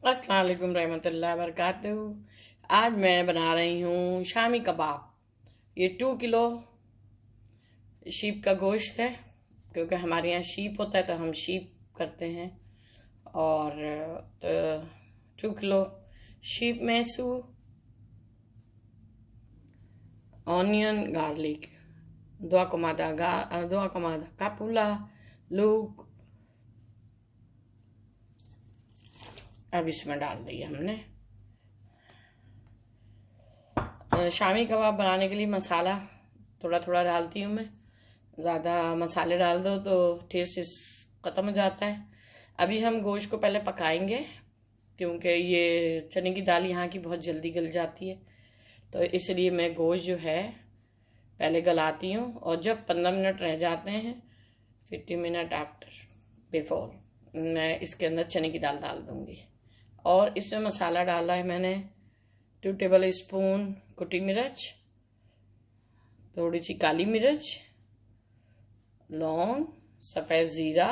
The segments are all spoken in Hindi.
अस्सलाम वालेकुम रहमतुल्लाहि व बरकातहू। आज मैं बना रही हूँ शामी कबाब। ये 2 किलो शीप का गोश्त है, क्योंकि हमारे यहाँ शीप होता है तो हम शीप करते हैं। और 2 किलो शीप मैसू, onion, garlic, dua camada capula, लूक। अब इसमें डाल दिया हमने। शामी कबाब बनाने के लिए मसाला थोड़ा थोड़ा डालती हूँ मैं। ज़्यादा मसाले डाल दो तो टेस्ट ख़त्म हो जाता है। अभी हम गोश्त को पहले पकाएंगे, क्योंकि ये चने की दाल यहाँ की बहुत जल्दी गल जाती है, तो इसलिए मैं गोश्त जो है पहले गलाती हूँ। और जब 15 मिनट रह जाते हैं, 50 मिनट आफ्टर बिफोर, मैं इसके अंदर चने की दाल डाल दूँगी। और इसमें मसाला डाला है मैंने 2 टेबल स्पून कुटी मिर्च, थोड़ी सी काली मिर्च, लौंग, सफ़ेद ज़ीरा,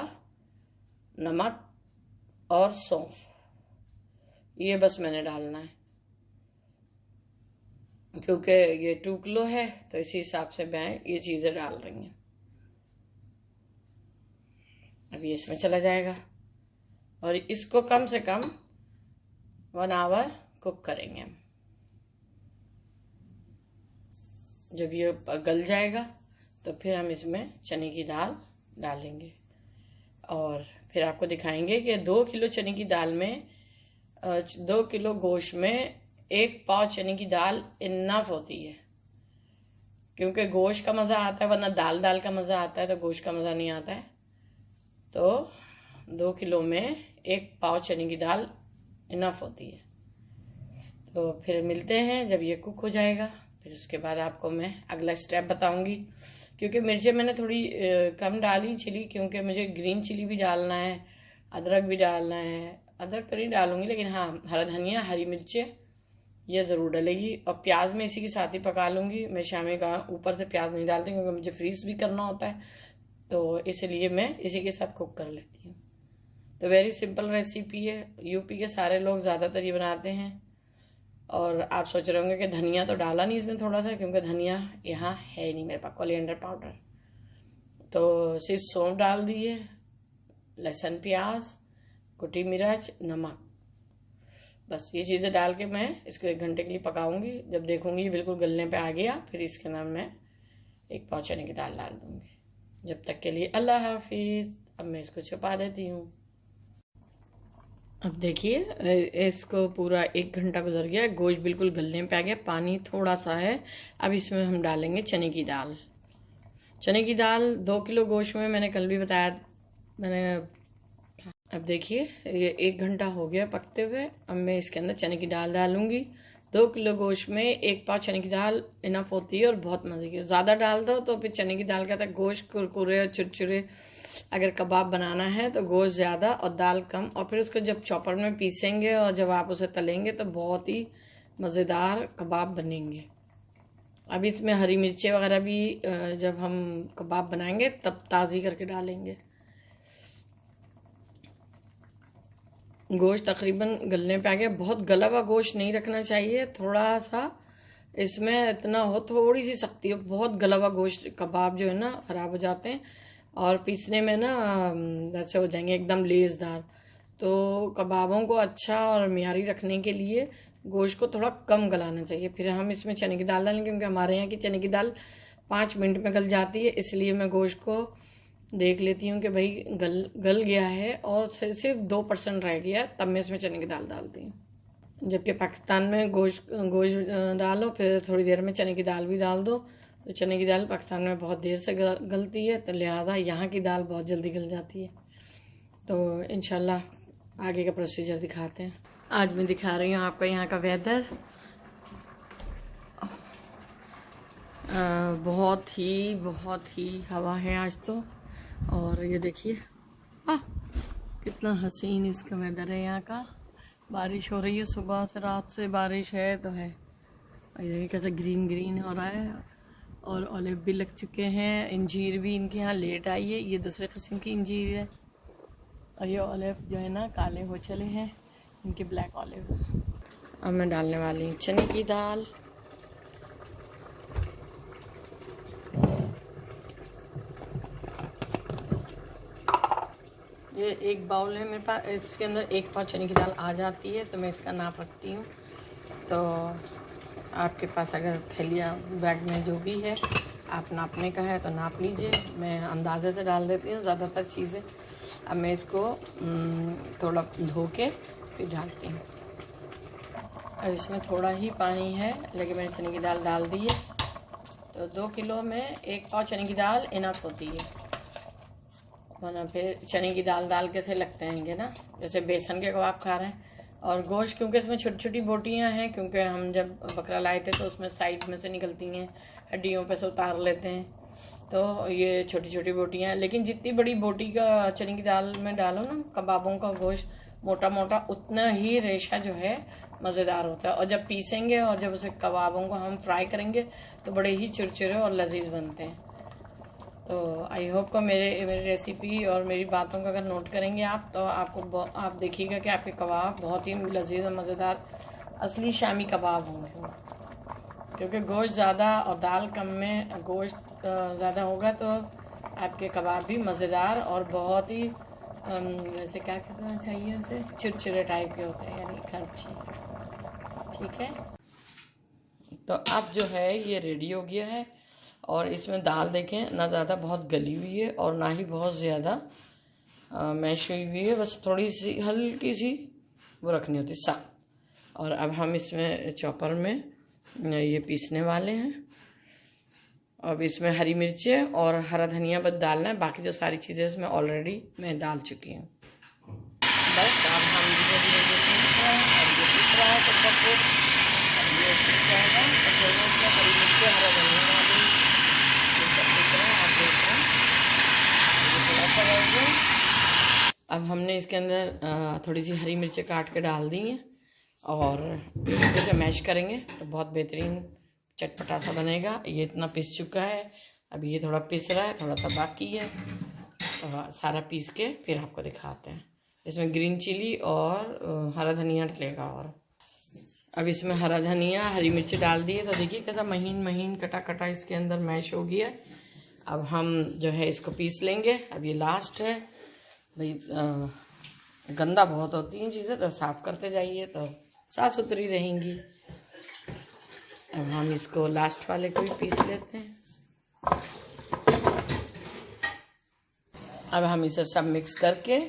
नमक और सौंफ। ये बस मैंने डालना है, क्योंकि ये 2 किलो है तो इसी हिसाब से मैं ये चीज़ें डाल रही हूँ। अभी इसमें चला जाएगा और इसको कम से कम 1 आवर कुक करेंगे हम। जब ये गल जाएगा तो फिर हम इसमें चने की दाल डालेंगे और फिर आपको दिखाएंगे कि 2 किलो चने की दाल में 2 किलो गोश्त में 1 पाव चने की दाल इनफ होती है। क्योंकि गोश्त का मज़ा आता है, वरना दाल दाल का मज़ा आता है तो गोश्त का मज़ा नहीं आता है। तो 2 किलो में 1 पाव चने की दाल इनफ होती है। तो फिर मिलते हैं जब ये कुक हो जाएगा। फिर उसके बाद आपको मैं अगला स्टेप बताऊंगी। क्योंकि मिर्चें मैंने थोड़ी कम डाली चिली, क्योंकि मुझे ग्रीन चिली भी डालना है, अदरक भी डालना है। अदरक तो नहीं डालूंगी, लेकिन हाँ, हरा धनिया, हरी मिर्चें ये ज़रूर डलेगी। और प्याज में इसी के साथ ही पका लूँगी। मैं शामी का ऊपर से प्याज नहीं डालती, क्योंकि मुझे फ्रीज भी करना होता है, तो इसलिए मैं इसी के साथ कुक कर लेती हूँ। तो वेरी सिंपल रेसिपी है। यूपी के सारे लोग ज़्यादातर ये बनाते हैं। और आप सोच रहे होंगे कि धनिया तो डाला नहीं इसमें थोड़ा सा, क्योंकि धनिया यहाँ है नहीं मेरे पास, कोरिएंडर पाउडर। तो सिर्फ सौंफ डाल दी है, लहसुन, प्याज, कुटी मिर्च, नमक। बस ये चीज़ें डाल के मैं इसको 1 घंटे के लिए पकाऊंगी। जब देखूंगी बिल्कुल गलने पे आ गया, फिर इसके अंदर मैं 1 पाव चने की दाल डाल दूंगी। जब तक के लिए अल्लाह हाफिज़। अब मैं इसको छुपा देती हूँ। अब देखिए, इसको पूरा 1 घंटा गुजर गया, गोश्त बिल्कुल गलने पे आ गया, पानी थोड़ा सा है। अब इसमें हम डालेंगे चने की दाल। चने की दाल 2 किलो गोश्त में मैंने कल भी बताया मैंने। अब देखिए, ये 1 घंटा हो गया पकते हुए। अब मैं इसके अंदर चने की दाल डालूंगी। 2 किलो गोश्त में 1 पाव चने की दाल इनफ होती है और बहुत मज़े की। ज़्यादा डाल दो तो फिर चने की दाल का था गोश्त कुरकुरे और चुरचुरे। अगर कबाब बनाना है तो गोश्त ज़्यादा और दाल कम, और फिर उसको जब चॉपर में पीसेंगे और जब आप उसे तलेंगे तो बहुत ही मज़ेदार कबाब बनेंगे। अब इसमें हरी मिर्चें वगैरह भी जब हम कबाब बनाएंगे तब ताज़ी करके डालेंगे। गोश्त तकरीबन गलने पे आ गया। बहुत गला हुआ गोश्त नहीं रखना चाहिए, थोड़ा सा इसमें इतना हो, थोड़ी सी सख्ती हो। बहुत गला हुआ गोश्त कबाब जो है ना ख़राब हो जाते हैं और पीसने में ना वैसे हो जाएंगे एकदम लेसदार। तो कबाबों को अच्छा और मियारी रखने के लिए गोश्त को थोड़ा कम गलाना चाहिए। फिर हम इसमें चने की दाल डालेंगे, क्योंकि हमारे यहाँ की चने की दाल 5 मिनट में गल जाती है। इसलिए मैं गोश्त को देख लेती हूँ कि भाई गल गया है और सिर्फ 2% रह गया, तब मैं इसमें चने की दाल डालती हूँ। जबकि पाकिस्तान में गोश्त डालो, फिर थोड़ी देर में चने की दाल भी डाल दो, तो चने की दाल पाकिस्तान में बहुत देर से गलती है, तो लिहाजा यहाँ की दाल बहुत जल्दी गल जाती है। तो इंशाल्लाह आगे का प्रोसीजर दिखाते हैं। आज मैं दिखा रही हूँ आपको यहाँ का वेदर। बहुत ही हवा है आज तो। और ये देखिए कितना हसीन इसका वेदर है यहाँ का। बारिश हो रही है, सुबह से रात से बारिश है तो है। और ये कैसे ग्रीन ग्रीन हो रहा है और ऑलिव भी लग चुके हैं। इंजीर भी इनके यहाँ लेट आई है, ये दूसरे किस्म की इंजीर है। और ये ऑलिव जो है ना काले हो चले हैं। इनकी ब्लैक ऑलिव। अब मैं डालने वाली हूँ चने की दाल। ये एक बाउल है मेरे पास, इसके अंदर 1 पाव चने की दाल आ जाती है, तो मैं इसका नाप रखती हूँ। तो आपके पास अगर थैलिया बैग में जो भी है आप नापने का है तो नाप लीजिए। मैं अंदाजे से डाल देती हूँ ज़्यादातर चीज़ें। अब मैं इसको थोड़ा धो के फिर डालती हूँ। अब इसमें थोड़ा ही पानी है, लेकिन मैंने चने की दाल डाल दी है। तो 2 किलो में 1 पाव चने की दाल इनफ होती है, वरना फिर चने की दाल दाल कैसे लगते हैं ना, जैसे बेसन के कबाब खा रहे हैं। और गोश्त क्योंकि इसमें छोटी छोटी बोटियां हैं, क्योंकि हम जब बकरा लाए थे तो उसमें साइड में से निकलती हैं, हड्डियों पे से उतार लेते हैं, तो ये छोटी छोटी बोटियां हैं। लेकिन जितनी बड़ी बोटी का चने की दाल में डालो ना कबाबों का गोश्त मोटा मोटा, उतना ही रेशा जो है मज़ेदार होता है। और जब पीसेंगे और जब उसे कबाबों को हम फ्राई करेंगे तो बड़े ही चिरचिरे और लजीज बनते हैं। तो आई होप को मेरी रेसिपी और मेरी बातों का अगर नोट करेंगे आप, तो आप देखिएगा कि आपके कबाब बहुत ही लजीज और मज़ेदार असली शामी कबाब होंगे। क्योंकि गोश्त ज़्यादा और दाल कम में गोश्त ज़्यादा होगा तो आपके कबाब भी मज़ेदार और बहुत ही वैसे क्या कहना चाहिए उसे, चिरचिरे टाइप के होते हैं, यानी क्रंची। ठीक है, तो अब जो है ये रेडी हो गया है। और इसमें दाल देखें ना ज़्यादा बहुत गली हुई है और ना ही बहुत ज़्यादा मैश हुई हुई है, बस थोड़ी सी हल्की सी वो रखनी होती सा। और अब हम इसमें चॉपर में ये पीसने वाले हैं। अब इसमें हरी मिर्चें और हरा धनिया बस डालना है, बाकी जो सारी चीज़ें इसमें ऑलरेडी मैं डाल चुकी हूँ। बस अब हम धीरे धीरे अब ये पीस रहा है तो ये पीस जाएगा। तो हरी मिर्चें हरा धनिया अब हमने इसके अंदर थोड़ी सी हरी मिर्चें काट के डाल दी हैं और इसे मैश करेंगे तो बहुत बेहतरीन चटपटा सा बनेगा। ये इतना पिस चुका है, अब ये थोड़ा पिस रहा है, थोड़ा सा बाकी है। तो सारा पीस के फिर आपको दिखाते हैं। इसमें ग्रीन चिली और हरा धनिया डलेगा। और अब इसमें हरा धनिया हरी मिर्ची डाल दी है, तो देखिए कैसा महीन महीन कटा कटा इसके अंदर मैश हो गया। अब हम जो है इसको पीस लेंगे। अब ये लास्ट है भाई, गंदा बहुत होती हैं चीज़ें, तो साफ़ करते जाइए तो साफ़ सुथरी रहेंगी। अब हम इसको लास्ट वाले को भी पीस लेते हैं। अब हम इसे सब मिक्स करके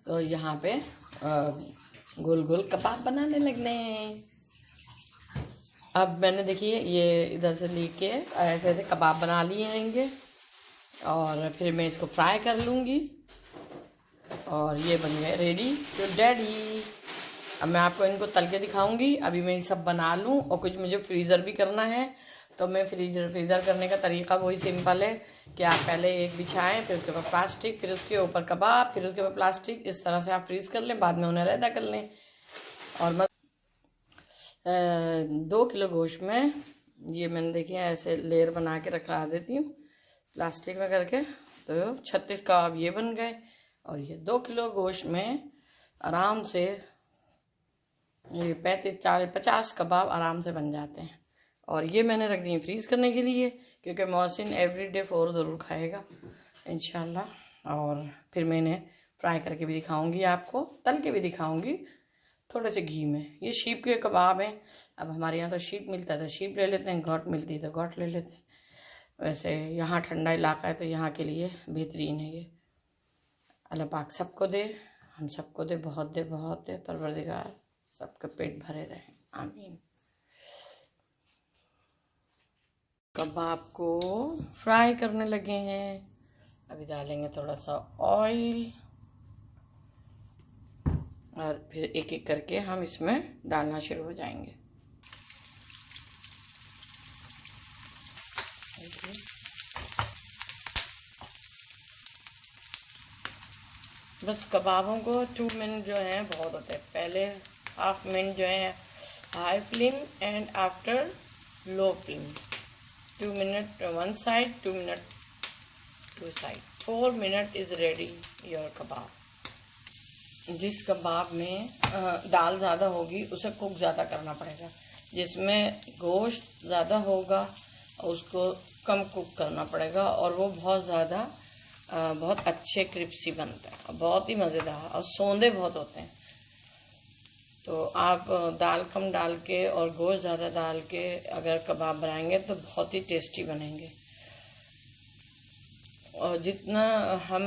तो यहाँ पे गोल गोल कबाब बनाने लगने हैं। अब मैंने देखिए ये इधर से लेके ऐसे ऐसे कबाब बना लिए हैंगे और फिर मैं इसको फ्राई कर लूँगी और ये बन गए रेडी टू डैडी। अब मैं आपको इनको तल के दिखाऊंगी। अभी मैं ये सब बना लूँ और कुछ मुझे फ्रीज़र भी करना है, तो मैं फ्रीज़र करने का तरीका वही सिंपल है कि आप पहले एक बिछाएं, फिर उसके ऊपर प्लास्टिक, फिर उसके ऊपर कबाब, फिर उसके ऊपर प्लास्टिक, इस तरह से आप फ्रीज़ कर लें, बाद में उन्हें अलग कर लें। और 2 किलो गोश्त में ये मैंने देखिए ऐसे लेयर बना के रखा देती हूँ प्लास्टिक में करके, तो 36 कबाब ये बन गए। और ये 2 किलो गोश्त में आराम से ये 35-40-50 कबाब आराम से बन जाते हैं। और ये मैंने रख दी फ्रीज़ करने के लिए, क्योंकि मोहसिन एवरीडे 4 ज़रूर खाएगा इंशाल्लाह। और फिर मैंने फ्राई करके भी दिखाऊंगी, आपको तल के भी दिखाऊंगी थोड़े से घी में। ये शीप के कबाब हैं। अब हमारे यहाँ तो शीप मिलता है तो शीप ले लेते हैं, गोट मिलती है तो गोट ले लेते हैं। वैसे यहाँ ठंडा इलाका है तो यहाँ के लिए बेहतरीन है ये। अल्लाह पाक सबको दे, हम सबको दे, बहुत दे परवरदिगार सबके पेट भरे रहे, आमीन। कबाब को फ्राई करने लगे हैं। अभी डालेंगे थोड़ा सा ऑयल और फिर एक एक करके हम इसमें डालना शुरू हो जाएंगे। बस कबाबों को 2 मिनट जो है बहुत होते हैं। पहले हाफ मिनट जो है high flame and after low flame. 2 minute one side, 2 minute two side, 4 minute is ready your kebab. जिस कबाब में दाल ज़्यादा होगी उसे कुक ज़्यादा करना पड़ेगा, जिसमें गोश्त ज़्यादा होगा उसको कम कुक करना पड़ेगा, और वो बहुत अच्छे क्रिस्पी बनते हैं, बहुत ही मज़ेदार और सौंदे बहुत होते हैं। तो आप दाल कम डाल के और गोश्त ज़्यादा डाल के अगर कबाब बनाएंगे तो बहुत ही टेस्टी बनेंगे। और जितना हम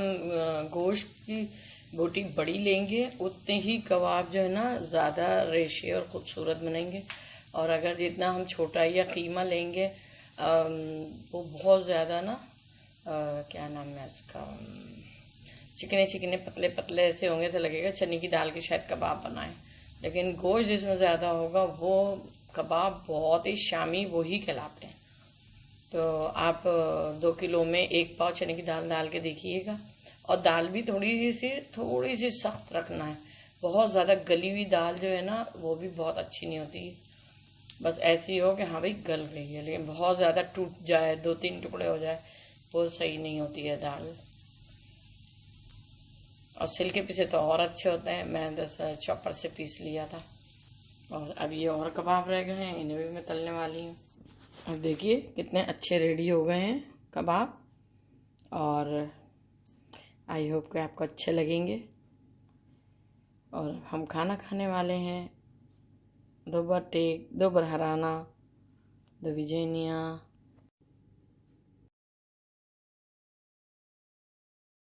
गोश्त की बोटी बड़ी लेंगे उतने ही कबाब जो है ना ज़्यादा रेशे और ख़ूबसूरत बनेंगे। और अगर जितना हम छोटा या कीमा लेंगे वो बहुत ज़्यादा ना क्या नाम है उसका, चिकने चिकने पतले पतले ऐसे होंगे तो लगेगा चने की दाल के शायद कबाब बनाए, लेकिन गोश्त जिसमें ज़्यादा होगा वो कबाब बहुत ही शामी वो ही कहलाते हैं। तो आप 2 किलो में 1 पाव चने की दाल डाल के देखिएगा। और दाल भी थोड़ी सी सख्त रखना है, बहुत ज़्यादा गली हुई दाल जो है ना वो भी बहुत अच्छी नहीं होती। बस ऐसी हो कि हाँ भाई गल गई है, लेकिन बहुत ज़्यादा टूट जाए, 2-3 टुकड़े हो जाए, वो सही नहीं होती है दाल। और छिलके पीछे तो और अच्छे होते हैं, मैंने तो चॉपर से पीस लिया था। और अब ये और कबाब रह गए हैं, इन्हें भी मैं तलने वाली हूँ। अब देखिए कितने अच्छे रेडी हो गए हैं कबाब, और आई होप कि आपको अच्छे लगेंगे। और हम खाना खाने वाले हैं, 2 बार टेक, 2 बार हराना, 2 विजयनिया।